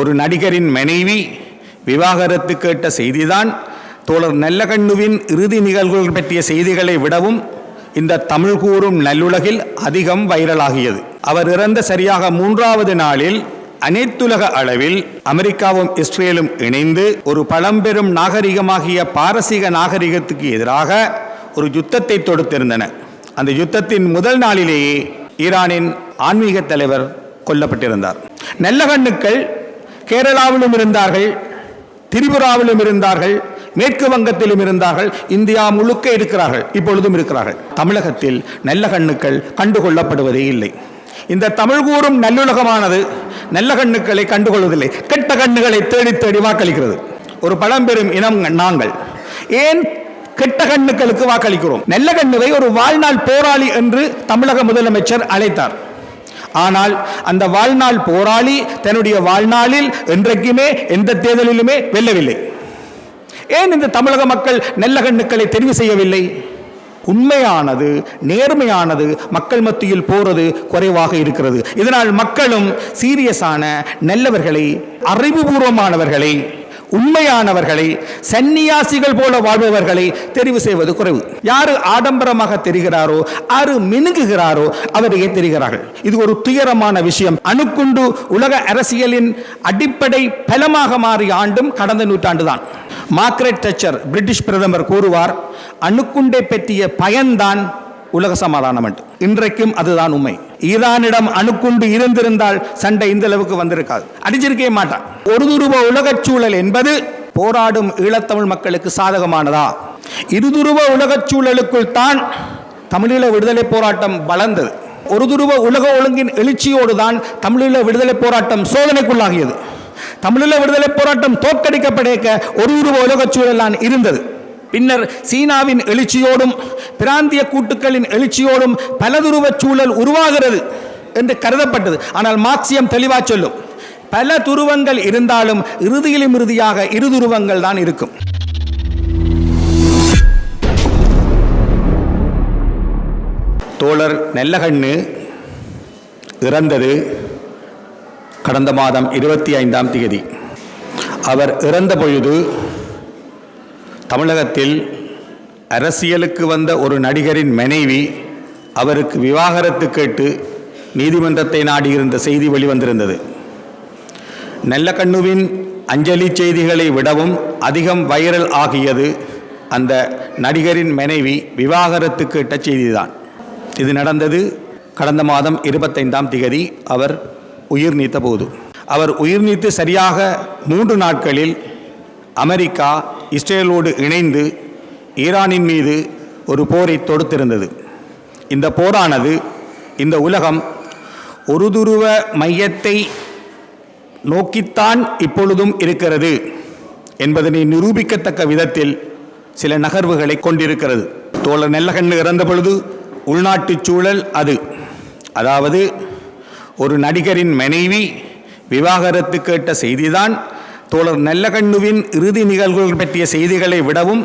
ஒரு நடிகரின் மனைவி விவாகரத்து கேட்ட செய்திதான் தோழர் நல்லகண்ணுவின் இறுதி நிகழ்வுகள் பற்றிய செய்திகளை விடவும் இந்த தமிழ் கூறும் நல்லுலகில் அதிகம் வைரலாகியது. அவர் இறந்த சரியாக 3வது நாளில் அனைத்துலக அளவில் அமெரிக்காவும் இஸ்ரேலும் இணைந்து ஒரு பழம்பெரும் நாகரிகமாகிய பாரசீக நாகரிகத்துக்கு எதிராக ஒரு யுத்தத்தை தொடுத்திருந்தன. அந்த யுத்தத்தின் முதல் நாளிலேயே ஈரானின் ஆன்மீக தலைவர் கொல்லப்பட்டிருந்தார். நல்லகண்ணுக்கள் கேரளாவிலும் இருந்தார்கள், திரிபுராவிலும் இருந்தார்கள், மேற்கு வங்கத்திலும் இருந்தார்கள், இந்தியா முழுக்க இருக்கிறார்கள், இப்பொழுதும் இருக்கிறார்கள். தமிழகத்தில் நல்லகண்ணுக்கள் கண்டுகொள்ளப்படுவதே இல்லை. இந்த தமிழ் கூறும் நல்லுலகமானது நல்லகண்ணுக்களை கண்டுகொள்வதில்லை, கெட்ட கண்ணுகளை தேடி தேடி வாக்களிக்கிறது. ஒரு பழம்பெரும் இனம் நாங்கள் ஏன் கெட்ட கண்ணுக்களுக்கு வாக்களிக்கிறோம்? நல்லகண்ணுவை ஒரு வாழ்நாள் போராளி என்று தமிழக முதலமைச்சர் அழைத்தார். ஆனால் அந்த வாழ்நாள் போராளி தன்னுடைய வாழ்நாளில் என்றைக்குமே எந்த தேர்தலிலுமே வெல்லவில்லை. ஏன் இந்த தமிழக மக்கள் நல்லகண்ணுக்களை தெரிவு செய்யவில்லை? உண்மையானது, நேர்மையானது மக்கள் மத்தியில் போறது குறைவாக இருக்கிறது. இதனால் மக்களும் சீரியஸான நல்லவர்களை, அறிவுபூர்வமானவர்களை, உண்மையானவர்களை, சன்னியாசிகள் போல வாழ்பவர்களை தெரிவு செய்வது குறைவு. யாரு ஆடம்பரமாக தெரிகிறாரோ, யாரு மினுங்குகிறாரோ அவரையே தெரிகிறார்கள். இது ஒரு துயரமான விஷயம். அணுக்குண்டு உலக அரசியலின் அடிப்படை பலமாக மாறிய ஆண்டும் கடந்த நூற்றாண்டுதான். மார்கரெட் தச்சர் பிரிட்டிஷ் பிரதமர் கூறுவார், அணுக்குண்டை பற்றிய பயன்தான் உலக சமாதானம் என்று. இன்றைக்கும் அதுதான் உண்மை. ஈரானிடம் அணுக்குண்டு இருந்திருந்தால் சண்டை இந்த அளவுக்கு வந்திருக்காது, அடிச்சிருக்கவே மாட்டான். ஒரு துருவ உலகச் சூழல் என்பது போராடும் ஈழத்தமிழ் மக்களுக்கு சாதகமானதா? இருதுருவ உலகச் சூழலுக்குள் தான் தமிழீழ விடுதலை போராட்டம் வளர்ந்தது. ஒரு துருவ உலக ஒழுங்கின் எழுச்சியோடு தான் தமிழீழ விடுதலை போராட்டம் சோதனைக்குள்ளாகியது. தமிழீழ விடுதலை போராட்டம் தோற்கடிக்கப்பட ஒரு துருவ உலகச் சூழல் தான் இருந்தது. பின்னர் சீனாவின் எழுச்சியோடும் பிராந்திய கூட்டுக்களின் எழுச்சியோடும் பலதுருவ சூழல் உருவாகிறது என்று கருதப்பட்டது. ஆனால் மார்க்சியம் தெளிவாக சொல்லும், பல துருவங்கள் இருந்தாலும் இறுதியிலும் இறுதியாக இரு துருவங்கள் தான் இருக்கும். தோழர் நல்லகண்ணு இறந்தது கடந்த மாதம் 25ஆம் தேதி. அவர் இறந்த பொழுது தமிழகத்தில் அரசியலுக்கு வந்த ஒரு நடிகரின் மனைவி அவருக்கு விவாகரத்து கேட்டு நீதிமன்றத்தை நாடியிருந்த செய்தி வெளிவந்திருந்தது. நல்லகண்ணுவின் அஞ்சலி செய்திகளை விடவும் அதிகம் வைரல் ஆகியது அந்த நடிகரின் மனைவி விவாகரத்து கேட்ட செய்திதான். இது நடந்தது கடந்த மாதம் 25ஆம் தேதி அவர் உயிர் நீத்த போது. அவர் உயிர் நீத்து சரியாக 3 நாட்களில் அமெரிக்கா இஸ்ரேலோடு இணைந்து ஈரானின் மீது ஒரு போரை தொடுத்திருந்தது. இந்த போரானது இந்த உலகம் ஒரு துருவ மையத்தை நோக்கித்தான் இப்பொழுதும் இருக்கிறது என்பதனை நிரூபிக்கத்தக்க விதத்தில் சில நகர்வுகளை கொண்டிருக்கிறது. தோழர் நல்லகண்ணு இறந்த பொழுது உள்நாட்டு சூழல் அது, அதாவது ஒரு நடிகரின் மனைவி விவாகரத்து கேட்ட செய்திதான் தோழர் நல்லகண்ணுவின் இறுதி நிகழ்வுகள் பற்றிய செய்திகளை விடவும்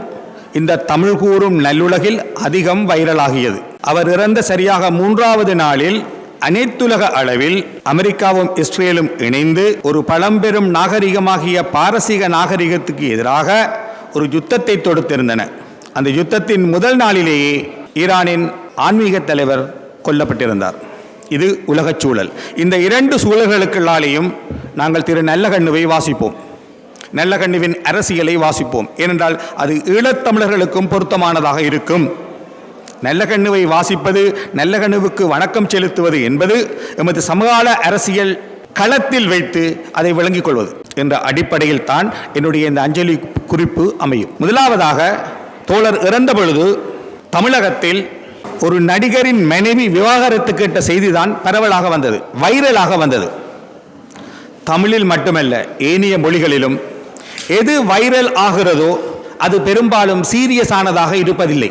இந்த தமிழ் கூறும் நல்லுலகில் அதிகம் வைரலாகியது. அவர் இறந்த சரியாக 3வது நாளில் அனைத்துலக அளவில் அமெரிக்காவும் இஸ்ரேலும் இணைந்து ஒரு பழம்பெரும் நாகரிகமாகிய பாரசீக நாகரிகத்துக்கு எதிராக ஒரு யுத்தத்தை தொடுத்திருந்தன. அந்த யுத்தத்தின் முதல் நாளிலேயே ஈரானின் ஆன்மீக தலைவர் கொல்லப்பட்டிருந்தார். இது உலகச் சூழல். இந்த 2 சூழல்களுக்குள்ளாலேயும் நாங்கள் திரு நல்லகண்ணுவை வாசிப்போம், நல்லகண்ணுவின் அரசியலை வாசிப்போம். ஏனென்றால் அது ஈழத்தமிழர்களுக்கும் பொருத்தமானதாக இருக்கும். நல்லகண்ணுவை வாசிப்பது, நல்லகண்ணுவுக்கு வணக்கம் செலுத்துவது என்பது எமது சமகால அரசியல் களத்தில் வைத்து அதை விளங்கிக் கொள்வது என்ற அடிப்படையில் தான் என்னுடைய இந்த அஞ்சலி குறிப்பு அமையும். முதலாவதாக, தோழர் இறந்த பொழுது தமிழகத்தில் ஒரு நடிகரின் மனைவி விவாகரத்து கேட்ட செய்திதான் பரவலாக வந்தது, வைரலாக வந்தது. தமிழில் மட்டுமல்ல, ஏனைய மொழிகளிலும் எது வைரல் ஆகிறதோ அது பெரும்பாலும் சீரியஸானதாக இருப்பதில்லை.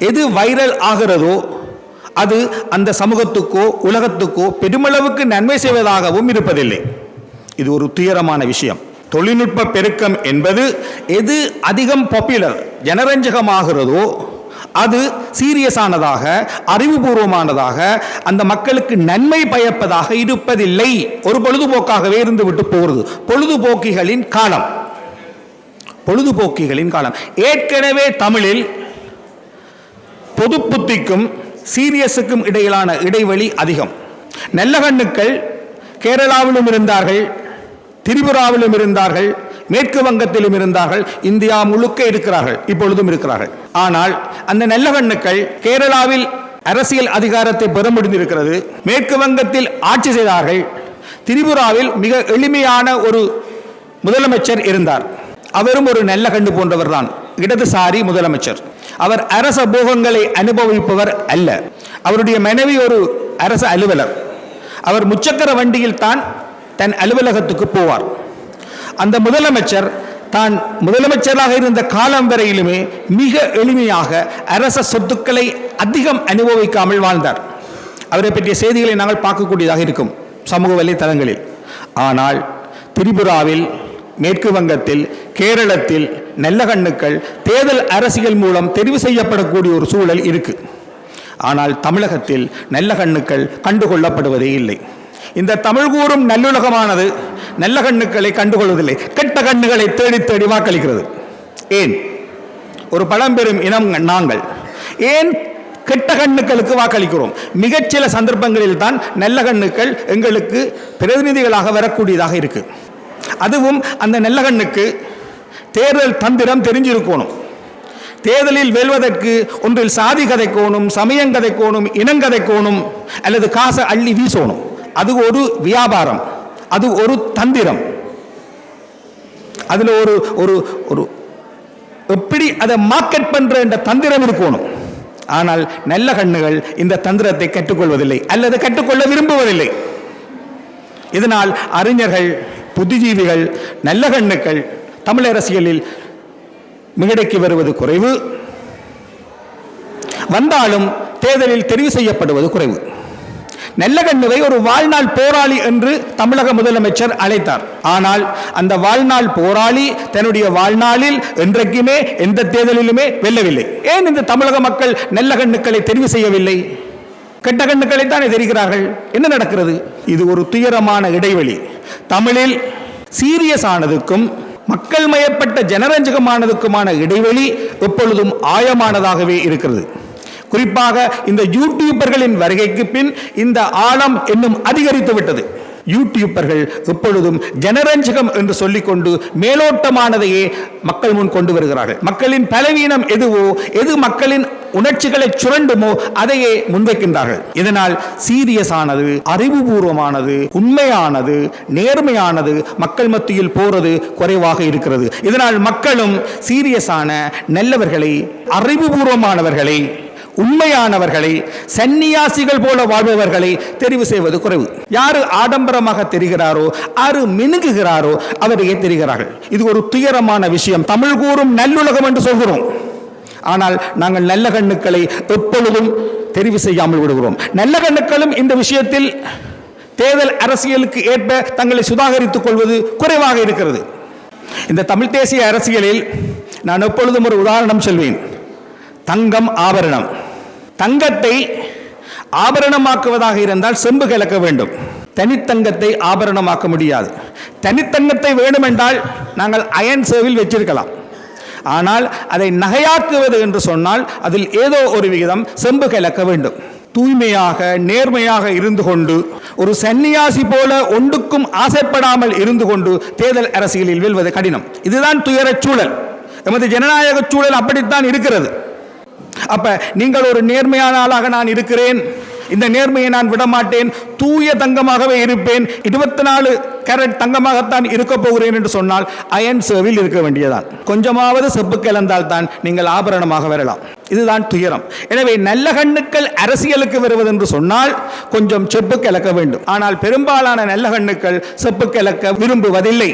எது வைரல் ஆகிறதோ அது அந்த சமூகத்துக்கோ உலகத்துக்கோ பெருமளவுக்கு நன்மை செய்வதாகவும் இருப்பதில்லை. இது ஒரு துயரமான விஷயம். தொழில்நுட்ப பெருக்கம் என்பது எது அதிகம் பாப்புலர், ஜனரஞ்சகமாகிறதோ அது சீரியஸானதாக, அறிவுபூர்வமானதாக, அந்த மக்களுக்கு நன்மை பயப்பதாக இருப்பதில்லை. ஒரு பொழுதுபோக்காகவே இருந்துவிட்டு போகிறது. பொழுதுபோக்கிகளின் காலம். ஏற்கனவே தமிழில் பொது புத்திக்கும் சீரியஸுக்கும் இடையிலான இடைவெளி அதிகம். நல்லகண்ணுக்கள் கேரளாவிலும் இருந்தார்கள், திரிபுராவிலும் இருந்தார்கள், மேற்கு வங்கத்திலும் இருந்தார்கள், இந்தியா முழுக்க இருக்கிறார்கள், இப்பொழுதும் இருக்கிறார்கள். ஆனால் அந்த நல்லகண்ணுக்கள் கேரளாவில் அரசியல் அதிகாரத்தை பெற முடிந்திருக்கிறது, மேற்கு வங்கத்தில் ஆட்சி செய்தார்கள், திரிபுராவில் மிக எளிமையான ஒரு முதலமைச்சர் இருந்தார். அவரும் ஒரு நல்லகண்டு போன்றவர் தான், இடதுசாரி முதலமைச்சர். அவர் அரச போகங்களை அனுபவிப்பவர் அல்ல. அவருடைய மனைவி ஒரு அரசு அலுவலர். அவர் முச்சக்கர வண்டியில் தான் தன் அலுவலகத்துக்கு போவார். அந்த முதலமைச்சர் தான் முதலமைச்சராக இருந்த காலம் வரையிலுமே மிக எளிமையாக அரச சொத்துக்களை அதிகம் அனுபவிக்காமல் வாழ்ந்தார். அவரை பற்றிய செய்திகளை நாங்கள் பார்க்கக்கூடியதாக இருக்கும் சமூக வலைத்தளங்களில். ஆனால் திரிபுராவில், மேற்கு வங்கத்தில், கேரளத்தில் நல்லகண்ணுக்கள் தேர்தல் அரசியல் மூலம் தெரிவு செய்யப்படக்கூடிய ஒரு சூழல் இருக்கு. ஆனால் தமிழகத்தில் நல்லகண்ணுக்கள் கண்டுகொள்ளப்படுவதே இல்லை. இந்த தமிழ் கூறும் நல்லுலகமானது நல்லகண்ணுக்களை கண்டுகொள்வதில்லை, கெட்ட கண்ணுகளை தேடி தேடி வாக்களிக்கிறது. ஏன்? ஒரு பழம்பெரும் இனம் நாங்கள். ஏன் கெட்ட கண்ணுக்களுக்கு வாக்களிக்கிறோம்? மிகச்சில சந்தர்ப்பங்களில் தான் நல்லகண்ணுக்கள் எங்களுக்கு பிரதிநிதிகளாக வரக்கூடியதாக இருக்கு. அதுவும் அந்த நல்லகண்ணுக்கு தேர்தல் தந்திரம் தெரிஞ்சிருக்கணும். தேர்தலில் வெல்வதற்கு ஒன்றில் சாதி கதைக்கோணும், சமயம் கதைக்கோணும், இனங்கதைக்கோணும், அல்லது காசை அள்ளி வீசணும். அது ஒரு வியாபாரம், அது ஒரு தந்திரம். அதில் ஒரு ஒரு ஒரு எப்படி அதை மார்க்கெட் பண்ற என்ற தந்திரம் இருக்கணும். ஆனால் நல்ல கண்ணுகள் இந்த தந்திரத்தை கற்றுக்கொள்வதில்லை, அல்லது கற்றுக்கொள்ள விரும்புவதில்லை. இதனால் அறிஞர்கள், புத்திஜீவிகள், நல்ல கண்ணுக்கள் தமிழ் அரசியலில் மிகடைக்கு வருவது குறைவு, வந்தாலும் தேர்தலில் தெரிவு செய்யப்படுவது குறைவு. நல்லகண்ணுவை ஒரு வாழ்நாள் போராளி என்று தமிழக முதலமைச்சர் அழைத்தார். ஆனால் அந்த வாழ்நாள் போராளி தன்னுடைய வாழ்நாளில் என்றைக்குமே எந்த தேர்தலிலுமே வெல்லவில்லை. ஏன் இந்த தமிழக மக்கள் நல்லகண்ணுக்களை தெரிவு செய்யவில்லை? கெட்ட கண்ணுக்களை தானே தெரிகிறார்கள். என்ன நடக்கிறது? இது ஒரு துயரமான இடைவெளி. தமிழில் சீரியஸ் ஆனதுக்கும் மக்கள் மயப்பட்ட ஜனரஞ்சகமானதுக்குமான இடைவெளி எப்பொழுதும் ஆழமானதாகவே இருக்கிறது. குறிப்பாக இந்த யூடியூபர்களின் வருகைக்கு பின் இந்த ஆழம் இன்னும் அதிகரித்து விட்டது. யூடியூபர்கள் எப்பொழுதும் ஜனரஞ்சகம் என்று சொல்லிக்கொண்டு மேலோட்டமானதையே மக்கள் முன் கொண்டு வருகிறார்கள். மக்களின் பலவீனம் எதுவோ, எது மக்களின் உணர்ச்சிகளை சுரண்டுமோ அதையே முன்வைக்கின்றார்கள். இதனால் சீரியஸானது, அறிவுபூர்வமானது, உண்மையானது, நேர்மையானது மக்கள் மத்தியில் போறது குறைவாக இருக்கிறது. இதனால் மக்களும் சீரியஸான நல்லவர்களை, அறிவுபூர்வமானவர்களை, உண்மையானவர்களை, சன்னியாசிகள் போல வாழ்பவர்களை தெரிவு செய்வது குறைவு. யாரு ஆடம்பரமாக தெரிகிறாரோ, யாரு மினுங்குகிறாரோ அவரையே தெரிகிறார்கள். இது ஒரு துயரமான விஷயம். தமிழ் கூறும் நல்லுலகம் என்று சொல்கிறோம். ஆனால் நாங்கள் நல்ல கண்ணுக்களை எப்பொழுதும் தெரிவு செய்யாமல் விடுகிறோம். நல்ல கண்ணுக்களும் இந்த விஷயத்தில் தேர்தல் அரசியலுக்கு ஏற்ப தங்களை சுதாகரித்துக் கொள்வது குறைவாக இருக்கிறது. இந்த தமிழ் தேசிய அரசியலில் நான் எப்பொழுதும் ஒரு உதாரணம் சொல்வேன். தங்கம் ஆபரணம். தங்கத்தை ஆபரணமாக்குவதாக இருந்தால் செம்பு கலக்க வேண்டும். தனித்தங்கத்தை ஆபரணமாக்க முடியாது. தனித்தங்கத்தை வேண்டுமென்றால் நாங்கள் அயன் சேவில் வச்சிருக்கலாம். ஆனால் அதை நகையாக்குவது என்று சொன்னால் அதில் ஏதோ ஒரு விகிதம் செம்பு கலக்க வேண்டும். தூய்மையாக, நேர்மையாக இருந்து கொண்டு, ஒரு சன்னியாசி போல ஒன்றுக்கும் ஆசைப்படாமல் இருந்து கொண்டு தேர்தல் அரசியலில் வெல்வது கடினம். இதுதான் துயரச் சூழல். எமது ஜனநாயக சூழல் அப்படித்தான் இருக்கிறது. அப்ப நீங்கள் ஒரு நேர்மையான ஆளாக நான் இருக்கிறேன், இந்த நேர்மையை நான் விடமாட்டேன், தூய தங்கமாகவே இருப்பேன், 24 கேரட் தங்கமாகத்தான் இருக்க போகிறேன் என்று சொன்னால் அயன் சேவில் இருக்க வேண்டியதான். கொஞ்சமாவது செப்பு கலந்தால் தான் நீங்கள் ஆபரணமாக வரலாம். இதுதான் துயரம். எனவே நல்ல கண்ணுக்கள் அரசியலுக்கு வருவது என்று சொன்னால் கொஞ்சம் செப்பு கலக்க வேண்டும். ஆனால் பெரும்பாலான நல்ல கண்ணுக்கள் செப்பு கலக்க விரும்புவதில்லை.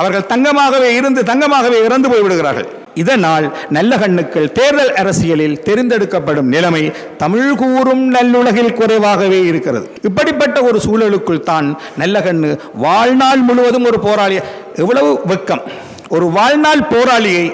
அவர்கள் தங்கமாகவே இருந்து தங்கமாகவே இறந்து போய்விடுகிறார்கள். இதனால் நல்ல கண்ணுக்கள் தேர்தல் அரசியலில் தெரிந்தெடுக்கப்படும் நிலைமை தமிழ் கூறும் நல்லுலகில் குறைவாகவே இருக்கிறது. இப்படிப்பட்ட ஒரு சூழலுக்குள் தான் நல்ல கண்ணு வாழ்நாள் முழுவதும் ஒரு போராளி. எவ்வளவு வெட்கம்! ஒரு வாழ்நாள் போராளியை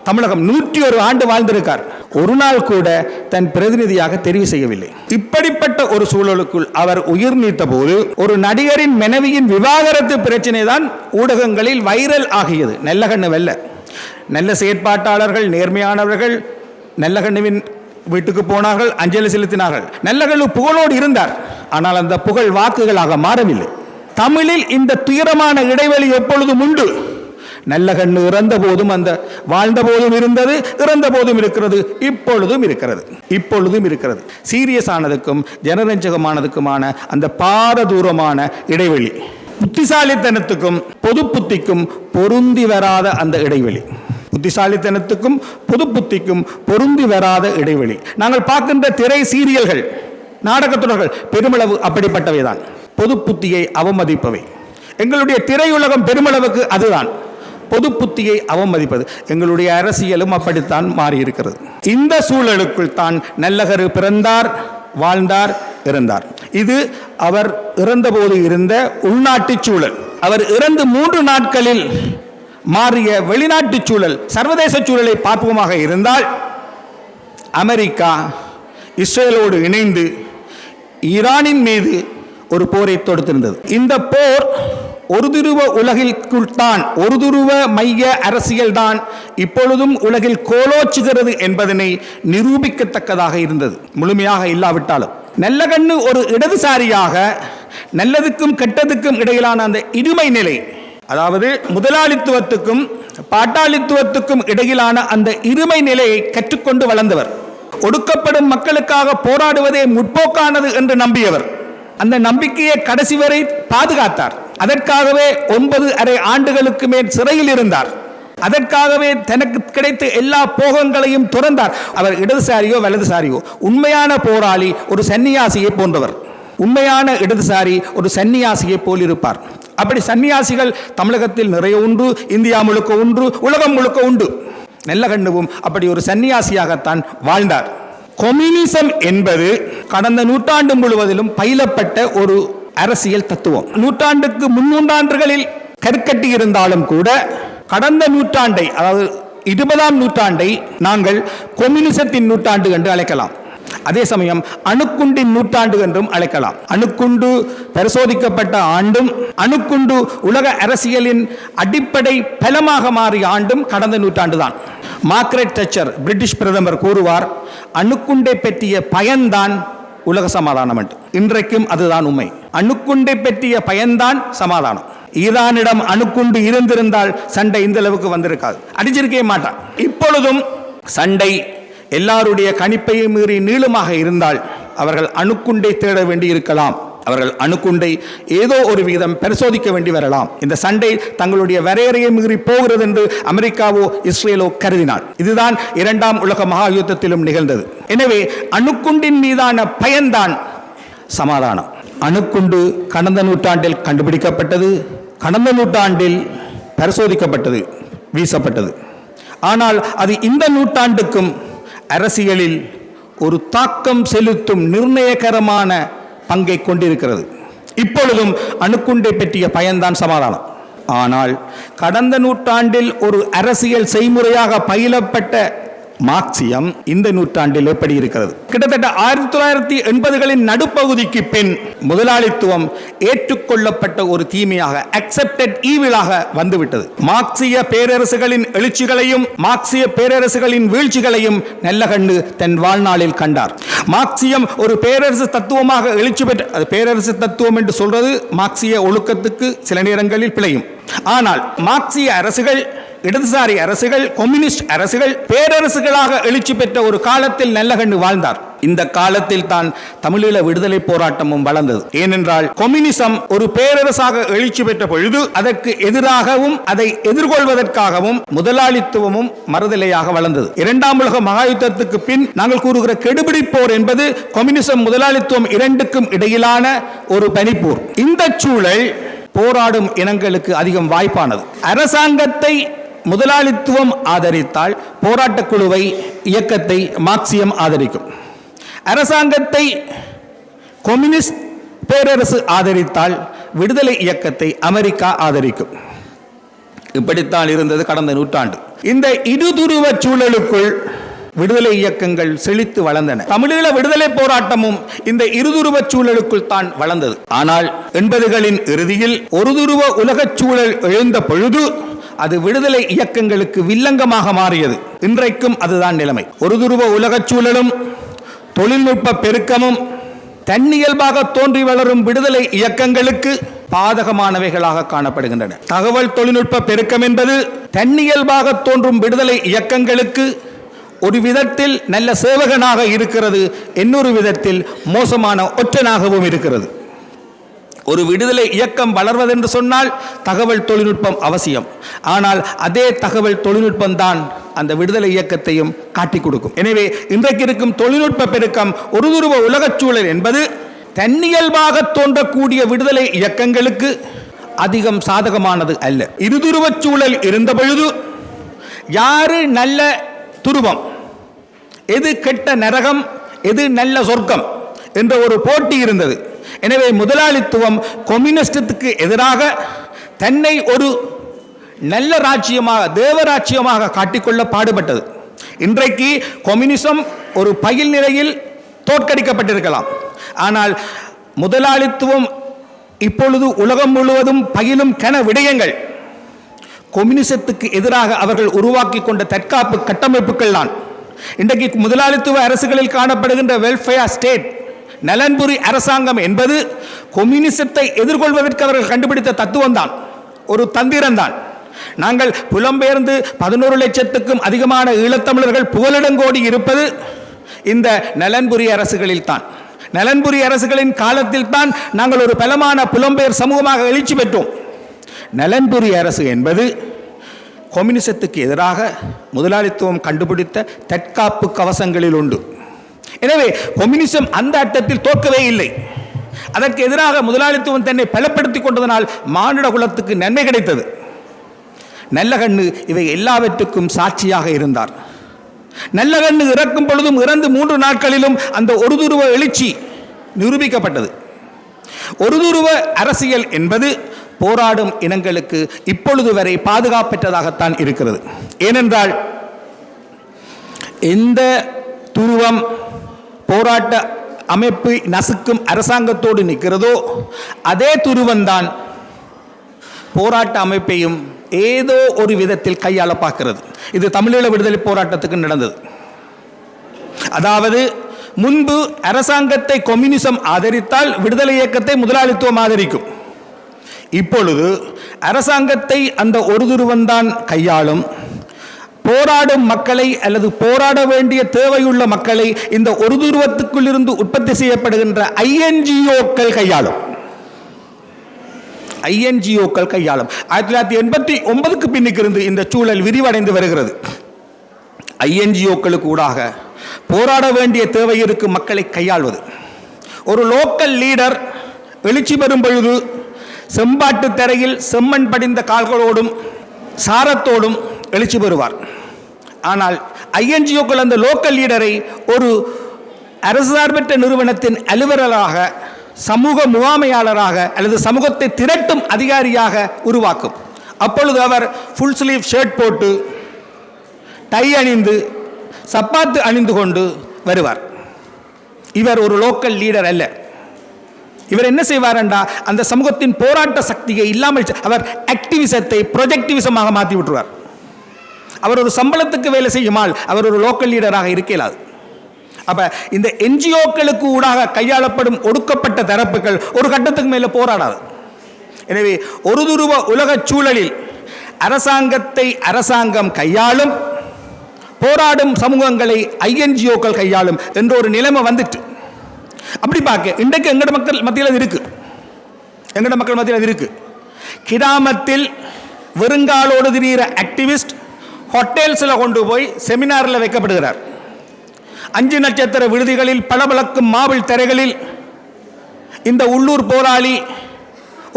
தமிழகம் 101 ஆண்டு வாழ்ந்திருக்கார். ஒரு நாள் கூட தன் பிரதிநிதியாக தெரிவு செய்யவில்லை. இப்படிப்பட்ட ஒரு சூழலுக்குள் அவர் உயிர் நீத்த போது ஒரு நடிகரின் மனைவியின் விவாகரத்து பிரச்சனை தான் ஊடகங்களில் வைரல் ஆகியது. நல்லகண்ணு வெல்ல நல்ல செயற்பாட்டாளர்கள், நேர்மையானவர்கள் நல்லகண்ணுவின் வீட்டுக்கு போனார்கள், அஞ்சலி செலுத்தினார்கள். நல்லகண்ணு புகழோடு இருந்தார். ஆனால் அந்த புகழ் வாக்குகளாக மாறவில்லை. தமிழில் இந்த துயரமான இடைவெளி எப்பொழுதும் உண்டு. நல்லகண்ணு இறந்த போதும் அந்த வாழ்ந்த போதும் இருந்தது, இறந்த போதும் இருக்கிறது, இப்பொழுதும் இருக்கிறது. சீரியஸ் ஆனதுக்கும் ஜனரஞ்சகமானதுக்குமான அந்த பாரதூரமான இடைவெளி, புத்திசாலித்தனத்துக்கும் பொது புத்திக்கும் பொருந்தி வராத அந்த இடைவெளி, புத்திசாலித்தனத்துக்கும் பொது புத்திக்கும் பொருந்தி வராத இடைவெளி. நாங்கள் பார்க்கின்ற திரை சீரியல்கள், நாடகத்தொடர்கள் பெருமளவு அப்படிப்பட்டவைதான். பொது புத்தியை அவமதிப்பவை. எங்களுடைய திரையுலகம் பெருமளவுக்கு அதுதான், பொது புத்தியை அவமதிப்பது. எங்களுடைய அரசியலும் அப்படித்தான் மாறியிருக்கிறது. இந்த சூழலுக்குள் தான் நல்லகரு பிறந்தார், வாழ்ந்தார், இறந்தார். இது அவர் இறந்தபோது இருந்த உள்நாட்டு சூழல். அவர் இறந்து 3 நாட்களில் மாறிய வெளிநாட்டு சூழல், சர்வதேச சூழலை பார்ப்போமாக இருந்தால், அமெரிக்கா இஸ்ரேலோடு இணைந்து ஈரானின் மீது ஒரு போரை தொடுத்திருந்தது. இந்த போர் ஒரு துருவ உலகிற்குள் தான், ஒரு துருவ மைய அரசியல் தான் இப்பொழுதும் உலகில் கோலோச்சுகிறது என்பதனை நிரூபிக்கத்தக்கதாக இருந்தது, முழுமையாக இல்லாவிட்டாலும். நல்லகண்ணு ஒரு இடதுசாரியாக நல்லதுக்கும் கெட்டதுக்கும் இடையிலான அந்த இருமை நிலை, அதாவது முதலாளித்துவத்துக்கும் பாட்டாளித்துவத்துக்கும் இடையிலான அந்த இருமை நிலையை கற்றுக்கொண்டு வளர்ந்தவர். ஒடுக்கப்படும் மக்களுக்காக போராடுவதே முற்போக்கானது என்று நம்பியவர். அந்த நம்பிக்கையை கடைசி வரை பாதுகாத்தார். அதற்காகவே 9½ ஆண்டுகளுக்கு மேல் சிறையில் இருந்தார். அதற்காகவே தனக்கு கிடைத்த எல்லா போகங்களையும் துறந்தார். அவர் இடதுசாரியோ வலதுசாரியோ, உண்மையான போராளி ஒரு சன்னியாசியை போன்றவர். உண்மையான இடதுசாரி ஒரு சன்னியாசியை போல் இருப்பார். அப்படி சன்னியாசிகள் தமிழகத்தில் நிறைய உண்டு, இந்தியா முழுக்க உண்டு, உலகம் முழுக்க உண்டு. நல்லகண்ணுவும் அப்படி ஒரு சன்னியாசியாகத்தான் வாழ்ந்தார். கம்யூனிசம் என்பது கடந்த நூற்றாண்டு முழுவதிலும் பயிலப்பட்ட ஒரு அரசியல் தத்துவம். நூற்றாண்டுக்கு முன்னூற்றாண்டுகளில் கற்கட்டி இருந்தாலும் கூட கடந்த நூற்றாண்டை, அதாவது 20ஆம் நூற்றாண்டை நாங்கள் கம்யூனிசத்தின் நூற்றாண்டு என்று அழைக்கலாம். அதே சமயம் அணுக்குண்டின் நூற்றாண்டு என்றும் அழைக்கலாம். அணுக்குண்டு பரிசோதிக்கப்பட்ட ஆண்டும், அணுக்குண்டு உலக அரசியலின் அடிப்படை பலமாக மாறிய ஆண்டும் கடந்த நூற்றாண்டு தான். மார்கரெட் தச்சர் பிரிட்டிஷ் பிரதமர் கூறுவார், அணுக்குண்டை பற்றிய பயன்தான் உலக சமாதானம் என்று. இன்றைக்கும் அதுதான் உண்மை. அணுக்குண்டை பற்றிய பயன்தான் சமாதானம். ஈரானிடம் அணுக்குண்டு இருந்திருந்தால் சண்டை இந்த அளவுக்கு வந்திருக்காது, அடிச்சிருக்கவே மாட்டான். இப்பொழுதும் சண்டை எல்லாருடைய கணிப்பையை மீறி நீளமாக இருந்தால் அவர்கள் அணுக்குண்டை தேட வேண்டி இருக்கலாம். அவர்கள் அணுக்குண்டை ஏதோ ஒரு விதம் பரிசோதிக்க வேண்டி வரலாம். இந்த சண்டை தங்களுடைய வரையறையை மீறி போகிறது என்று அமெரிக்காவோ இஸ்ரேலோ கருதினாள். இதுதான் 2ஆம் உலக மகா யுத்தத்திலும் நிகழ்ந்தது. எனவே அணுக்குண்டின் மீதான பயன்தான் சமாதானம். அணுக்குண்டு கடந்த நூற்றாண்டில் கண்டுபிடிக்கப்பட்டது, கடந்த நூற்றாண்டில் பரிசோதிக்கப்பட்டது, வீசப்பட்டது. ஆனால் அது இந்த நூற்றாண்டுக்கும் அரசியலில் ஒரு தாக்கம் செலுத்தும் நிர்ணயகரமான பங்கை கொண்டிருக்கிறது. இப்பொழுதும் அணுக்குண்டை பற்றிய பயன்தான் சமாதானம். ஆனால் கடந்த நூற்றாண்டில் ஒரு அரசியல் செய்முறையாக பயிலப்பட்ட மார்க்சியம் இந்த நூற்றாண்டில் எப்படி இருக்கிறது? கிட்டத்தட்ட 1980களின் நடுப்பகுதிக்கு பின் முதலாளித்துவம் ஏற்றுக்கொள்ளப்பட்ட ஒரு தீமையாக, அக்செப்டட் ஈவிலாக வந்துவிட்டது. மார்க்சிய பேரரசுகளின் எழுச்சிகளையும் மார்க்சிய பேரரசுகளின் வீழ்ச்சிகளையும் நல்லகண்ணு தன் வாழ்நாளில் கண்டார். மார்க்சியம் ஒரு பேரரசு தத்துவமாக எழுச்சி பெற்ற, அது பேரரசு தத்துவம் என்று சொல்றது மார்க்சிய ஒழுக்கத்துக்கு சில நேரங்களில் பிழையும். ஆனால் மார்க்சிய அரசுகள், இடதுசாரி அரசுகள், கம்யூனிஸ்ட் அரசுகள் பேரரசுகளாக எழுச்சி பெற்ற ஒரு காலத்தில் நல்லகண்ணு வாழ்ந்தார். இந்த காலத்தில் தான் தமிழீழ விடுதலை போராட்டமும் வளர்ந்தது. ஏனென்றால் கம்யூனிசம் ஒரு பேரரசாக எழுச்சி பெற்ற பொழுது அதற்கு எதிராகவும் அதை எதிர்கொள்வதற்காகவும் முதலாளித்துவமும் மறுதலையாக வளர்ந்தது. 2ஆம் உலக மகா யுத்தத்துக்கு பின் நாங்கள் கூறுகிற கெடுபிடி போர் என்பது கம்யூனிசம் முதலாளித்துவம் இரண்டுக்கும் இடையிலான ஒரு பனிப்போர். இந்த சூழல் போராடும் இனங்களுக்கு அதிகம் வாய்ப்பானது. அரசாங்கத்தை முதலாளித்துவம் ஆதரித்தால் போராட்ட குழுவை, இயக்கத்தை மார்க்சியம் ஆதரிக்கும். அரசாங்கத்தை கம்யூனிஸ்ட் பேரரசு ஆதரித்தால் விடுதலை இயக்கத்தை அமெரிக்கா ஆதரிக்கும். இப்படித்தான் இருந்தது கடந்த நூற்றாண்டு. இந்த இருதுருவ சூழலுக்குள் விடுதலை இயக்கங்கள் செழித்து வளர்ந்தன. தமிழீழ விடுதலை போராட்டமும் இந்த இருதுருவச் சூழலுக்குள் தான் வளர்ந்தது. ஆனால் 80களின் இறுதியில் ஒருதுருவ உலகச் சூழல் எழுந்த பொழுது அது விடுதலை இயக்கங்களுக்கு வில்லங்கமாக மாறியது. இன்றைக்கும் அதுதான் நிலைமை. ஒருதுருவ உலகச் சூழலும் தொழில்நுட்ப பெருக்கமும் தன்னியல்பாக தோன்றி வளரும் விடுதலை இயக்கங்களுக்கு பாதகமானவைகளாக காணப்படுகின்றன. தகவல் தொழில்நுட்ப பெருக்கம் என்பது தன்னியல்பாக தோன்றும் விடுதலை இயக்கங்களுக்கு ஒரு விதத்தில் நல்ல சேவகனாக இருக்கிறது, இன்னொரு விதத்தில் மோசமான ஒற்றனாகவும் இருக்கிறது. ஒரு விடுதலை இயக்கம் வளர்வதென்று சொன்னால் தகவல் தொழில்நுட்பம் அவசியம். ஆனால் அதே தகவல் தொழில்நுட்பம் தான் அந்த விடுதலை இயக்கத்தையும் காட்டிக் கொடுக்கும். எனவே இன்றைக்கு இருக்கும் தொழில்நுட்ப பெருக்கம் ஒருதுருவ உலகச் சூழல் என்பது தன்னியல்பாக தோன்றக்கூடிய விடுதலை இயக்கங்களுக்கு அதிகம் சாதகமானது அல்ல. இருதுருவச் சூழல் இருந்த பொழுது யாரு நல்ல துருவம், எது கெட்ட நரகம், எது நல்ல சொர்க்கம் என்ற ஒரு போட்டி இருந்தது. எனவே முதலாளித்துவம் கம்யூனிஸ்டுக்கு எதிராக தன்னை ஒரு நல்ல ராஜ்யமாக, தேவராஜ்யமாக காட்டிக்கொள்ள பாடுபட்டது. இன்றைக்கு கம்யூனிசம் ஒரு பயில் நிலையில் தோற்கடிக்கப்பட்டிருக்கலாம். ஆனால் முதலாளித்துவம் இப்பொழுது உலகம் முழுவதும் பயிலும் கன விடயங்கள் கம்யூனிசத்துக்கு எதிராக அவர்கள் உருவாக்கி கொண்ட தற்காப்பு கட்டமைப்புகள் தான். இன்றைக்கு முதலாளித்துவ அரசுகளில் காணப்படுகின்ற வெல்ஃபேர் ஸ்டேட், நலன்புரி அரசாங்கம் என்பது கம்யூனிசத்தை எதிர்கொள்வதற்கு அவர்கள் கண்டுபிடித்த தத்துவம் தான், ஒரு தந்திரம் தான். நாங்கள் புலம்பெயர்ந்து 11 லட்சத்துக்கும் அதிகமான ஈழத்தமிழர்கள் புகலிடங்கோடி இருப்பது இந்த நலன்புரி அரசுகளில் தான். நலன்புரி அரசுகளின் காலத்தில் தான் நாங்கள் ஒரு பலமான புலம்பெயர் சமூகமாக எழுச்சி பெற்றோம். நலன்புரி அரசு என்பது கம்யூனிசத்துக்கு எதிராக முதலாளித்துவம் கண்டுபிடித்த தற்காப்பு கவசங்களில் உண்டு. எனவே கம்யூனிசம் அந்த அர்த்தத்தில் தோற்கவே இல்லை. அதற்கு எதிராக முதலாளித்துவம் தன்னை பலப்படுத்திக் கொண்டதனால் மானிட குலத்துக்கு நன்மை கிடைத்தது. நல்லகண்ணு இவை எல்லாவற்றுக்கும் சாட்சியாக இருந்தார். நல்லகண்ணு இறக்கும் பொழுதும் இறந்து 3 நாட்களிலும் அந்த ஒருதுருவ எழுச்சி நிரூபிக்கப்பட்டது. ஒருதுருவ அரசியல் என்பது போராடும் இனங்களுக்கு இப்பொழுது வரை பாதுகாப்பற்றதாகத்தான் இருக்கிறது. ஏனென்றால் எந்த துருவம் போராட்ட அமைப்பு நசுக்கும் அரசாங்கத்தோடு நிற்கிறதோ அதே துருவம்தான் போராட்ட அமைப்பையும் ஏதோ ஒரு விதத்தில் கையாள பார்க்கிறது. இது தமிழீழ விடுதலை போராட்டத்துக்கு நடந்தது. அதாவது முன்பு அரசாங்கத்தை கம்யூனிசம் ஆதரித்தால் விடுதலை இயக்கத்தை முதலாளித்துவம் ஆதரிக்கும். இப்பொழுது அரசாங்கத்தை அந்த ஒரு துருவம்தான் கையாளும். போராடும் மக்களை அல்லது போராட வேண்டிய தேவையுள்ள மக்களை இந்த ஒரு துருவத்துக்குள் இருந்து உற்பத்தி செய்யப்படுகின்ற ஐஎன்ஜிஓக்கள் கையாளும். ஐஎன்ஜிஓக்கள் கையாளும். 1989க்கு பின்னுக்கு இருந்து இந்த சூழல் விரிவடைந்து வருகிறது. ஐஎன்ஜிஓக்களுக்கு ஊடாக போராட வேண்டிய தேவை இருக்கும் மக்களை கையாள்வது. ஒரு லோக்கல் லீடர் எழுச்சி பெறும் பொழுது செம்பாட்டு தரையில் செம்மண் படிந்த கால்களோடும் சாரத்தோடும் எழுச்சி பெறுவார். ஆனால் ஐஎன்ஜிஓக்கள் அந்த லோக்கல் லீடரை ஒரு அரசு சார்பற்ற நிறுவனத்தின் அலுவலராக, சமூக முகாமையாளராக அல்லது சமூகத்தை திரட்டும் அதிகாரியாக உருவாக்கும். அப்பொழுது அவர் ஃபுல் ஸ்லீவ் ஷர்ட் போட்டு டை அணிந்து சப்பாத்து அணிந்து கொண்டு வருவார். இவர் ஒரு லோக்கல் லீடர் அல்ல. இவர் என்ன செய்வார் என்றால் அந்த சமூகத்தின் போராட்ட சக்தியை இல்லாமல் அவர் ஆக்டிவிசத்தை ப்ரொஜெக்டிவிசமாக மாற்றி விட்டுருவார். அவர் ஒரு சம்பளத்துக்கு வேலை செய்யுமால் அவர் ஒரு லோக்கல் லீடராக இருக்கலாது. அப்ப இந்த என்ஜிஓக்களுக்கு ஊடாக கையாளப்படும் ஒடுக்கப்பட்ட தரப்புகள் ஒரு கட்டத்துக்கு மேலே போராடாது. எனவே ஒரு துருவ உலக சூழலில் அரசாங்கத்தை அரசாங்கம் கையாளும், போராடும் சமூகங்களை ஐஎன்ஜிஓக்கள் கையாளும் என்ற ஒரு நிலைமை வந்துட்டு. அப்படி பார்க்க இன்றைக்கு எங்கட மக்கள் மத்தியில் இருக்கு. எங்கட மக்கள் மத்தியில் இருக்கு. கிராமத்தில் வெறுங்காலோடு திரிகிற ஆக்டிவிஸ்ட் ஹோட்டல்ஸில் கொண்டு போய் செமினாரில் வைக்கப்படுகிறார். 5 நட்சத்திர விடுதிகளில் பளபளக்கும் மாபிள் திரைகளில் இந்த உள்ளூர் போராளி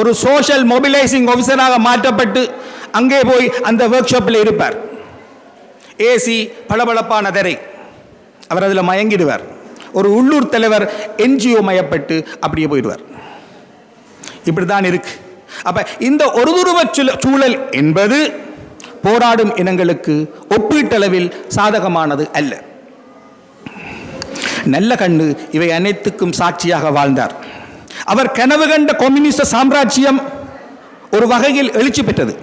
ஒரு சோஷியல் மொபிலைசிங் ஆஃபீஸராக மாற்றப்பட்டு அங்கே போய் அந்த ஒர்க் ஷாப்பில் இருப்பார். ஏசி, பளபளப்பான திரை, அவர் அதில் மயங்கிடுவார். ஒரு உள்ளூர் தலைவர் என்ஜிஓ மயப்பட்டு அப்படியே போயிடுவார். இப்படி தான் இருக்கு. அப்ப இந்த ஒரு துருவ சூழல் என்பது போராடும் இனங்களுக்கு ஒப்பீட்டளவில் சாதகமானது அல்ல. நல்ல கண்ணு இவை அனைத்துக்கும் சாட்சியாக வாழ்ந்தார். அவர் கனவு கண்ட கம்யூனிச சாம்ராஜ்யம் ஒரு வகையில் எழுச்சி பெற்றது.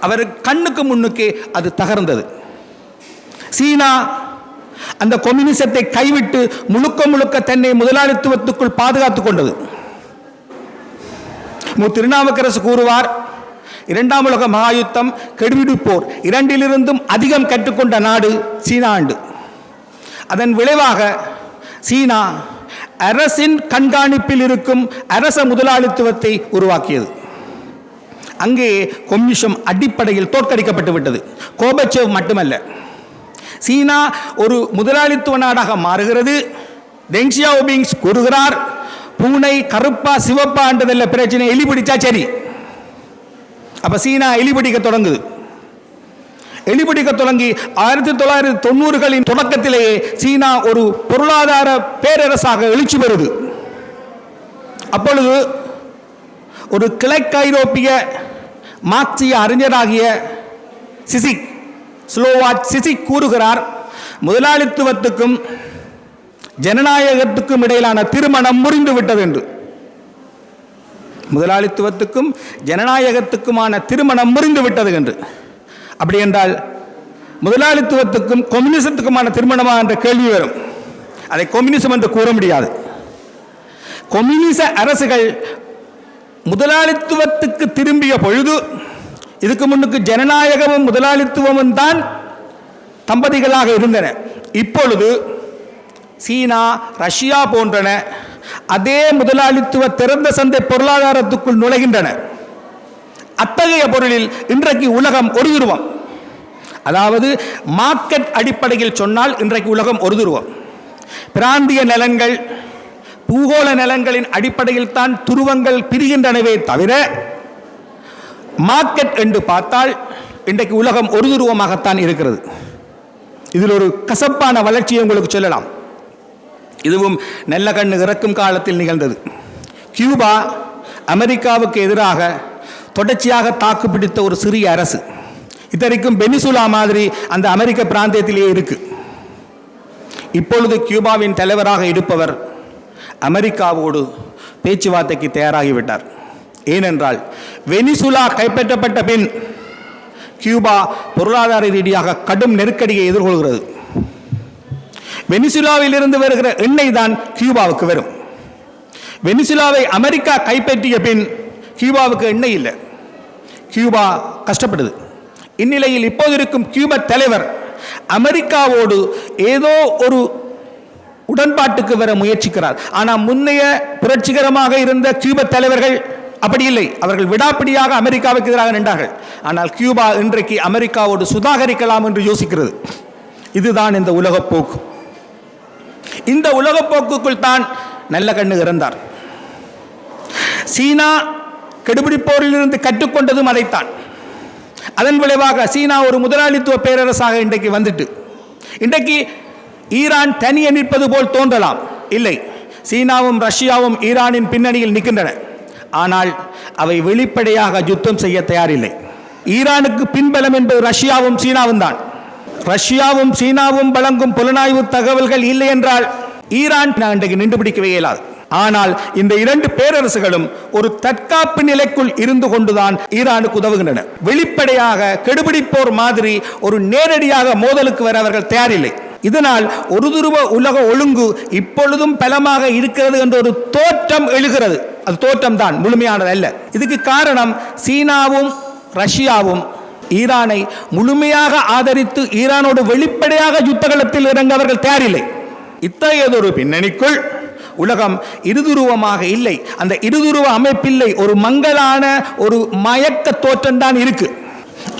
அவர் கண்ணுக்கு முன்னுக்கே அது தகர்ந்தது. சீனா அந்த கம்யூனிசத்தை கைவிட்டு முழுக்க முழுக்க தன்னை முதலாளித்துவத்துக்குள் பாதுகாத்துக் கொண்டது. திருநாவுக்கரசு கூறுவார், இரண்டாம் உலக மகாயுத்தம், கெடுபிடி போர் இரண்டிலிருந்தும் அதிகம் கற்றுக்கொண்ட நாடு சீனா ஆண்டு. அதன் விளைவாக சீனா அரசின் கண்காணிப்பில் இருக்கும் அரச முதலாளித்துவத்தை உருவாக்கியது. அங்கே கம்யூனிசம் அடிப்படையில் தோற்கடிக்கப்பட்டு விட்டது. கோபச்சேவ் மட்டுமல்ல, சீனா ஒரு முதலாளித்துவ நாடாக மாறுகிறது. டெங் சியாவோபிங் கூறுகிறார், பூனை கருப்பா சிவப்பா என்றதில்ல பிரச்சனை, எலி பிடிச்சா சரி. அப்ப சீனா எலி பிடிக்க தொடங்குது. எலி பிடிக்க தொடங்கி 1990களின் தொடக்கத்திலேயே சீனா ஒரு பொருளாதார பேரரசாக எழுச்சி பெறுது. அப்பொழுது ஒரு கிழக்கு ஐரோப்பிய மார்க்சிய அறிஞராகிய ஸ்லோவாக் சிசிக் கூறுகிறார், முதலாளித்துவத்துக்கும் ஜனநாயகத்துக்கும் இடையிலான திருமணம் முறிந்து விட்டது என்று. முதலாளித்துவத்துக்கும் ஜனநாயகத்துக்குமான திருமணம் முறிந்து விட்டது என்று. அப்படி என்றால் முதலாளித்துவத்துக்கும் கம்யூனிசத்துக்குமான திருமணமா என்ற கேள்வி வரும். அதை கம்யூனிசம் என்று கூற முடியாது. கம்யூனிச அரசுகள் முதலாளித்துவத்துக்கு திரும்பிய பொழுது, இதுக்கு முன்னுக்கு ஜனநாயகமும் முதலாளித்துவமும் தான் தம்பதிகளாக இருந்தன. இப்பொழுது சீனா, ரஷ்யா போன்றன அதே முதலாளித்துவ திறந்த சந்தை பொருளாதாரத்துக்குள் நுழைகின்றன. அத்தகைய பொருளில் இன்றைக்கு உலகம் ஒரு துருவம். அதாவது மார்க்கெட் அடிப்படையில் சொன்னால் இன்றைக்கு உலகம் ஒரு துருவம். பிராந்திய நலன்கள், பூகோள நலன்களின் அடிப்படையில் தான் துருவங்கள் பிரிகின்றனவே தவிர, மார்க்கெட் என்று பார்த்தால் இன்றைக்கு உலகம் ஒரு துருவமாகத்தான் இருக்கிறது. இதில் ஒரு கசப்பான வளர்ச்சியை உங்களுக்கு சொல்லலாம். இதுவும் நல்ல கண்ணு இறக்கும் காலத்தில் நிகழ்ந்தது. கியூபா அமெரிக்காவுக்கு எதிராக தொடர்ச்சியாக தாக்குப்பிடித்த ஒரு சிறிய அரசு. இத்தனைக்கும் வெனிசுலா மாதிரி அந்த அமெரிக்க பிராந்தியத்திலேயே இருக்கு. இப்பொழுது கியூபாவின் தலைவராக இருப்பவர் அமெரிக்காவோடு பேச்சுவார்த்தைக்கு தயாராகிவிட்டார். ஏனென்றால் வெனிசுலா கைப்பற்றப்பட்ட பின் கியூபா பொருளாதார ரீதியாக கடும் நெருக்கடியை எதிர்கொள்கிறது. வெனிசுலாவில் இருந்து வருகிற எண்ணெய் தான் கியூபாவுக்கு வரும். வெனிசுலாவை அமெரிக்கா கைப்பற்றிய பின் கியூபாவுக்கு எண்ணெய் இல்லை. கியூபா கஷ்டப்படுது. இந்நிலையில் இப்போது இருக்கும் கியூபா தலைவர் அமெரிக்காவோடு ஏதோ ஒரு உடன்பாட்டுக்கு வர முயற்சிக்கிறார். ஆனால் முன்னைய புரட்சிகரமாக இருந்த கியூபா தலைவர்கள் அப்படி இல்லை. அவர்கள் விடாப்பிடியாக அமெரிக்காவுக்கு எதிராக நின்றார்கள். ஆனால் கியூபா இன்றைக்கு அமெரிக்காவோடு சுதாகரிக்கலாம் என்று யோசிக்கிறது. இதுதான் இந்த உலகப்போக்கு. இந்த உலகப்போக்குக்குள் தான் நல்ல கண்ணு இறந்தார். சீனா கெடுபிடி போரிலிருந்து கற்றுக்கொண்டதும் அதைத்தான். அதன் விளைவாக சீனா ஒரு முதலாளித்துவ பேரரசாக இன்றைக்கு வந்துட்டு, இன்றைக்கு ஈரான் தனியே நிற்பது போல் தோன்றலாம். இல்லை, சீனாவும் ரஷ்யாவும் ஈரானின் பின்னணியில் நிற்கின்றன. ஆனால் அவை வெளிப்படையாக யுத்தம் செய்ய தயாரில்லை. ஈரானுக்கு பின்பலம் என்பது ரஷ்யாவும் சீனாவும் தான். ரஷ்யாவும் சீனாவும் வழங்கும் புலனாய்வு தகவல்கள் இல்லை என்றால் ஈரான் இன்றைக்கு நின்று பிடிக்கவே இயலாது. ஆனால் இந்த இரண்டு பேரரசுகளும் ஒரு தற்காப்பு நிலைக்குள் இருந்து கொண்டுதான் ஈரானுக்கு உதவுகின்றன. வெளிப்படையாக கெடுபிடிப்போர் மாதிரி ஒரு நேரடியாக மோதலுக்கு வர அவர்கள் தயாரில்லை. இதனால் ஒரு துருவ உலக ஒழுங்கு இப்பொழுதும் பலமாக இருக்கிறது என்ற ஒரு தோற்றம் எழுகிறது. அது தோற்றம் தான், முழுமையானது அல்ல. இதுக்கு காரணம் சீனாவும் ரஷ்யாவும் ஈரானை முழுமையாக ஆதரித்து ஈரானோடு வெளிப்படையாக யுத்தகலத்தில் இறங்க அவர்கள் தயாரில்லை. இத்தகையதொரு பின்னணிக்குள் உலகம் இருதுருவமாக இல்லை. அந்த இருதுருவ அமைப்பில்லை, ஒரு மங்கலான ஒரு மயக்க தோற்றம் தான் இருக்கு.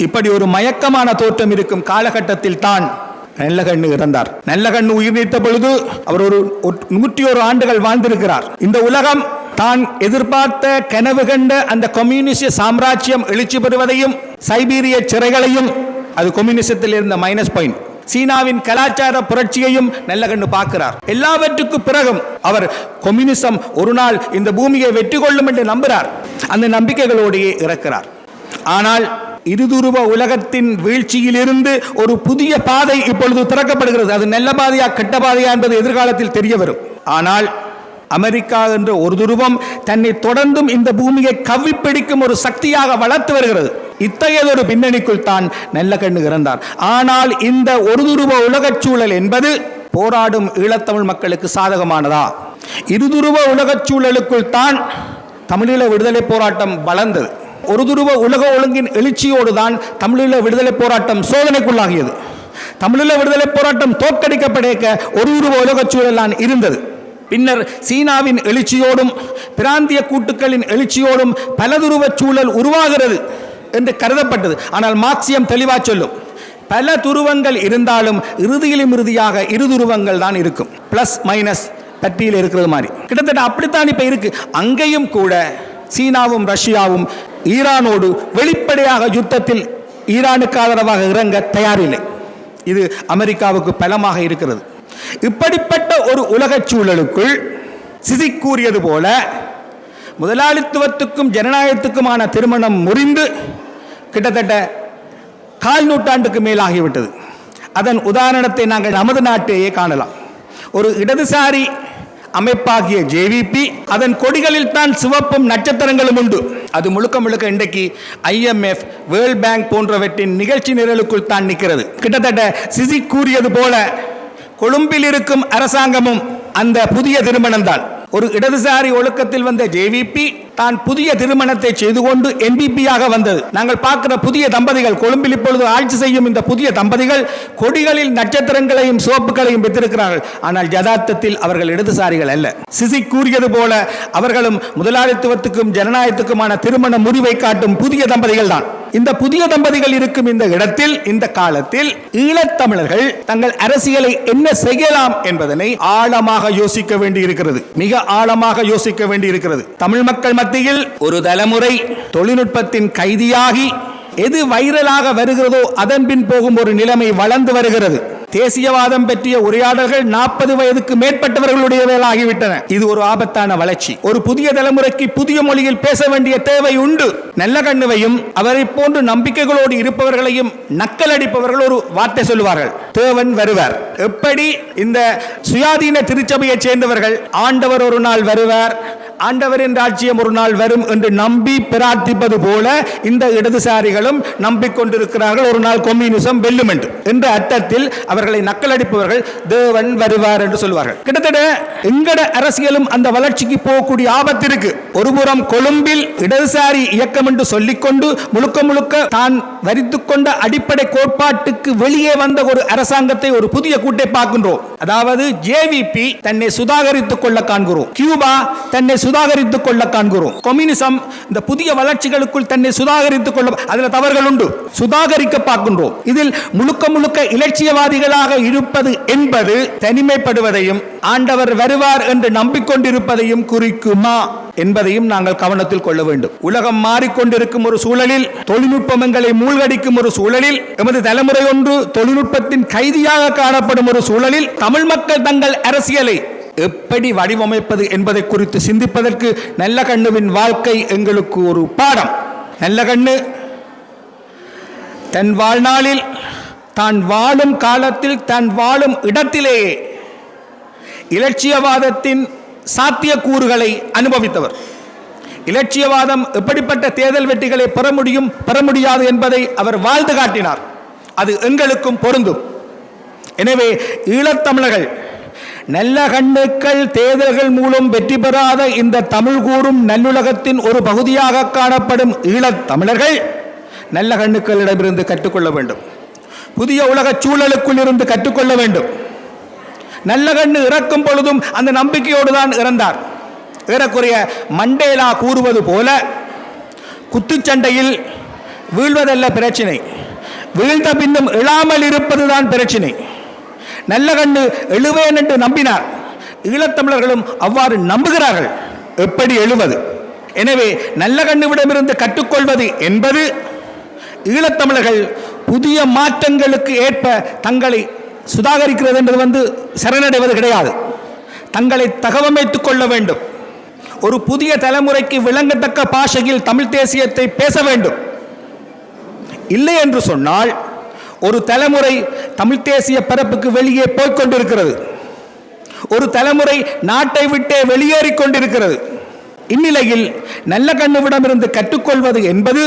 இப்படி ஒரு மயக்கமான தோற்றம் இருக்கும் காலகட்டத்தில் தான் நல்லகண்ணு இறந்தார். நல்லகண்ணு உயிர் நீத்த பொழுது அவர் ஒரு 101 ஆண்டுகள் வாழ்ந்திருக்கிறார். இந்த உலகம் தான் எதிர்பார்த்த கனவு கண்ட அந்த கம்யூனிஸ்ட் சாம்ராஜ்யம் எழுச்சி பெறுவதையும் சைபீரிய சிறைகளையும், அது கம்யூனிசத்தில் இருந்த மைனஸ் பாயிண்ட், சீனாவின் கலாச்சார புரட்சியையும் நல்லகண்ணு பார்க்கிறார். எல்லாவற்றுக்கும் பிறகும் அவர் கம்யூனிசம் ஒரு நாள் இந்த பூமியை வெற்றி கொள்ளும் என்று நம்புகிறார். அந்த நம்பிக்கைகளோடையே இறக்கிறார். ஆனால் இருதுருவ உலகத்தின் வீழ்ச்சியிலிருந்து ஒரு புதிய பாதை இப்பொழுது திறக்கப்படுகிறது. அது நல்ல பாதையா கெட்ட பாதையா என்பது எதிர்காலத்தில் தெரிய வரும். ஆனால் அமெரிக்கா என்ற ஒரு துருவம் தன்னை தொடர்ந்தும் இந்த பூமியை கவ்விப்பிடிக்கும் ஒரு சக்தியாக வளர்த்து வருகிறது. இத்தகையதொரு பின்னணிக்குள் தான் நல்லகண்ணு இறந்தார். ஆனால் இந்த ஒரு துருவ உலகச் சூழல் என்பது போராடும் ஈழத்தமிழ் மக்களுக்கு சாதகமானதா? இருதுருவ உலகச் சூழலுக்குள் தான் தமிழீழ விடுதலை போராட்டம் வளர்ந்தது. ஒரு துருவ உலக ஒழுங்கின் எழுச்சியோடு தான் தமிழீழ விடுதலை போராட்டம் சோதனைக்குள்ளாகியது. தமிழீழ விடுதலை போராட்டம் தோற்கடிக்கப்பட ஒரு துருவ உலகச் சூழல் தான் இருந்தது. பின்னர் சீனாவின் எழுச்சியோடும் பிராந்திய கூட்டுக்களின் எழுச்சியோடும் பலதுருவ சூழல் உருவாகிறது என்று கருதப்பட்டது. ஆனால் மார்க்சியம் தெளிவாக சொல்லும், பல துருவங்கள் இருந்தாலும் இறுதியாக இரு துருவங்கள் தான் இருக்கும். பிளஸ் மைனஸ் பட்டியல் இருக்கிறது மாதிரி கிட்டத்தட்ட அப்படித்தான் இப்ப இருக்கு. அங்கேயும் கூட சீனாவும் ரஷ்யாவும் ஈரானோடு வெளிப்படையாக யுத்தத்தில் ஈரானுக்கு ஆதரவாக இறங்க தயாரில்லை. இது அமெரிக்காவுக்கு பலமாக இருக்கிறது. இப்படிப்பட்ட ஒரு உலகச் சூழலுக்குள் சிசி கூறியது போல முதலாளித்துவத்துக்கும் ஜனநாயகத்துக்குமான திருமணம் முறிந்து கிட்டத்தட்ட 1/4 நூற்றாண்டுக்கு மேலாகிவிட்டது. அதன் உதாரணத்தை நாங்கள் நமது நாட்டையே காணலாம். ஒரு இடதுசாரி அமைப்பாகிய ஜேவிபி, அதன் கொடிகளில் தான் சிவப்பும் நட்சத்திரங்களும் உண்டு. அது முழுக்க இன்றைக்கு IMF, வேர்ல்ட் பேங்க் போன்றவற்றின் நிகழ்ச்சி நிரலுக்குள் தான் நிற்கிறது. கிட்டத்தட்ட சிசி கூறியது போல கொழும்பில் இருக்கும் அரசாங்கமும் அந்த புதிய திருமணம் தான். ஒரு இடதுசாரி ஒழுக்கத்தில் வந்த ஜேவிபி தான் புதிய திருமணத்தை செய்து கொண்டு NPP-யாக வந்தது. நாங்கள் பார்க்கிற புதிய தம்பதிகள், கொழும்பில் இப்பொழுது ஆட்சி செய்யும் இந்த புதிய தம்பதிகள் கொடிகளில் நட்சத்திரங்களையும் சிவப்புகளையும் பெற்றிருக்கிறார்கள். ஆனால் யதார்த்தத்தில் அவர்கள் இடதுசாரிகள் அல்ல. சிசி கூறியது போல அவர்களும் முதலாளித்துவத்துக்கும் ஜனநாயகத்துக்குமான திருமண முறிவை காட்டும் புதிய தம்பதிகள் தான். இந்த புதிய தம்பதிகள் இருக்கும் இந்த இடத்தில், இந்த காலத்தில் ஈழத்தமிழர்கள் தங்கள் அரசியலை என்ன செய்யலாம் என்பதனை ஆழமாக யோசிக்க வேண்டியிருக்கிறது. மிக ஆழமாக யோசிக்க வேண்டியிருக்கிறது. தமிழ் மக்கள் மத்தியில் ஒரு தலைமுறை தொழில்நுட்பத்தின் கைதியாகி எது வைரலாக வருகிறதோ அதன் பின் போகும் ஒரு நிலைமை வளர்ந்து வருகிறது. தேசியவாதம் பற்றிய உரையாடல்கள் 40 வயதுக்கு மேற்பட்டவர்களுடையவைகளாகிவிட்டன. இது ஒரு ஆபத்தான வளர்ச்சி. ஒரு புதிய தலைமுறைக்கு புதிய மொழியில் பேச வேண்டிய தேவை உண்டு. நல்லகண்ணுவையும் அவரை போன்று நம்பிக்கைகளோடு இருப்பவர்களையும் நக்கலடிப்பவர்கள் ஒரு வார்த்தை சொல்லுவார்கள், தேவன் வருவார். எப்படி இந்த சுயாதீன திருச்சபையை சேர்ந்தவர்கள் ஆண்டவர் ஒரு நாள் வருவார், ஆண்டவரின் ராஜ்யம் ஒரு நாள் வரும் என்று நம்பி பிரார்த்திப்பது போல இந்த இடதுசாரிகளும் நம்பிக்கொண்டிருக்கிறார்கள் ஒரு நாள் கம்யூனிசம் வெல்லும் என்று. என்ற அர்த்தத்தில் அவர்களை நக்கலடிப்பவர்கள் தேவன் வருவார் என்று சொல்வார்கள். கிட்டத்தட்ட எங்கட அரசியலும் அந்த வளர்ச்சிக்கு போகக்கூடிய ஆபத்து இருக்கு. ஒருபுறம் கொழும்பில் இடதுசாரி இயக்கம் என்று சொல்லிக்கொண்டு முழுக்க தான் வரித்துக் கொண்ட அடிப்படை கோட்பாட்டுக்கு வெளியே வந்த ஒரு அரசாங்கத்தை, ஒரு புதிய கூட்டை பார்க்கின்றோம். அதாவது ஜேவிபி தன்னை சுதாகரித்துக் கொள்ள காண்கிறோம், கியூபா தன்னை சுதாகரித்துக் கொள்ள காண்கிறோம், கம்யூனிசம் இந்த புதிய வளர்ச்சிகளுக்குள் தன்னை சுதாகரித்துக் கொள்ள, அதில் தவறுகள் உண்டு, சுதாகரிக்க பார்க்கின்றோம். இதில் முழுக்க இலட்சியவாதிகளாக இருப்பது என்பது தனிமைப்படுவதையும் ஆண்டவர் வருவார் என்று நம்பிக்கொண்டிருப்பதையும் குறிக்குமா என்பதையும் நாங்கள் கவனத்தில் கொள்ள வேண்டும். உலகம் மாறிக்கொண்டிருக்கும் ஒரு சூழலில், தொழில்நுட்பம் எங்களை மூழ்கடிக்கும் ஒரு சூழலில், எமது தலைமுறை ஒன்று தொழில்நுட்பத்தின் கைதியாக காணப்படும் ஒரு சூழலில் தமிழ் மக்கள் தங்கள் அரசியலை எப்படி வடிவமைப்பது என்பதை குறித்து சிந்திப்பதற்கு நல்லகண்ணுவின் வாழ்க்கை எங்களுக்கு ஒரு பாடம். நல்லகண்ணு தன் வாழ்நாளில், தான் வாழும் காலத்தில், தான் வாழும் இடத்திலேயே இலட்சியவாதத்தின் சாத்தியக்கூறுகளை அனுபவித்தவர். இலட்சியவாதம் எப்படிப்பட்ட தேர்தல் வெற்றிகளை பெற முடியும், பெற முடியாது என்பதை அவர் வாழ்ந்து காட்டினார். அது எங்களுக்கும் பொருந்தும். எனவே ஈழத்தமிழர்கள் நல்லகண்ணுக்கள் தேர்தல்கள் மூலம் வெற்றி பெறாத இந்த தமிழ் கூறும் நல்லுலகத்தின் ஒரு பகுதியாக காணப்படும் ஈழத்தமிழர்கள் நல்லகண்ணுக்களிடமிருந்து கற்றுக்கொள்ள வேண்டும். புதிய உலக சூழலுக்குள் இருந்து கற்றுக்கொள்ள வேண்டும். நல்லகண்ணு இறக்கும் பொழுதும் அந்த நம்பிக்கையோடு தான் இறந்தார். ஏறக்குறைய மண்டேலா கூறுவது போல, குத்துச்சண்டையில் வீழ்வதல்ல பிரச்சினை, வீழ்ந்த பின்னும் எழாமல் இருப்பதுதான் பிரச்சினை. நல்லகண்ணு எழுவேன் என்று நம்பினார். ஈழத்தமிழர்களும் அவ்வாறு நம்புகிறார்கள். எப்படி எழுவது? எனவே நல்லகண்ணுவிடமிருந்து கற்றுக்கொள்வது என்பது ஈழத்தமிழர்கள் புதிய மாற்றங்களுக்கு ஏற்ப தங்களை சுதாகரிக்கிறது என்பது சரணடைவது கிடையாது. தங்களை தகவமைத்துக் கொள்ள வேண்டும். ஒரு புதிய தலைமுறைக்கு விளங்கத்தக்க பாஷையில் தமிழ் தேசியத்தை பேச வேண்டும். இல்லை என்று சொன்னால் ஒரு தலைமுறை தமிழ் தேசிய பரப்புக்கு வெளியே போய்கொண்டிருக்கிறது. ஒரு தலைமுறை நாட்டை விட்டே வெளியேறிக் கொண்டிருக்கிறது. இந்நிலையில் நல்லகண்ணுவிடமிருந்து கற்றுக்கொள்வது என்பது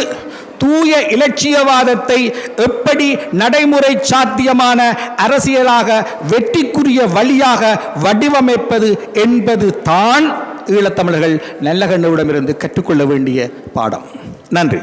தூய இலட்சியவாதத்தை எப்படி நடைமுறை சாத்தியமான அரசியலாக வெற்றிக்குரிய வழியாக வடிவமைப்பது என்பது தான் ஈழத்தமிழர்கள் நல்லகண்ணுவிடமிருந்து கற்றுக்கொள்ள வேண்டிய பாடம். நன்றி.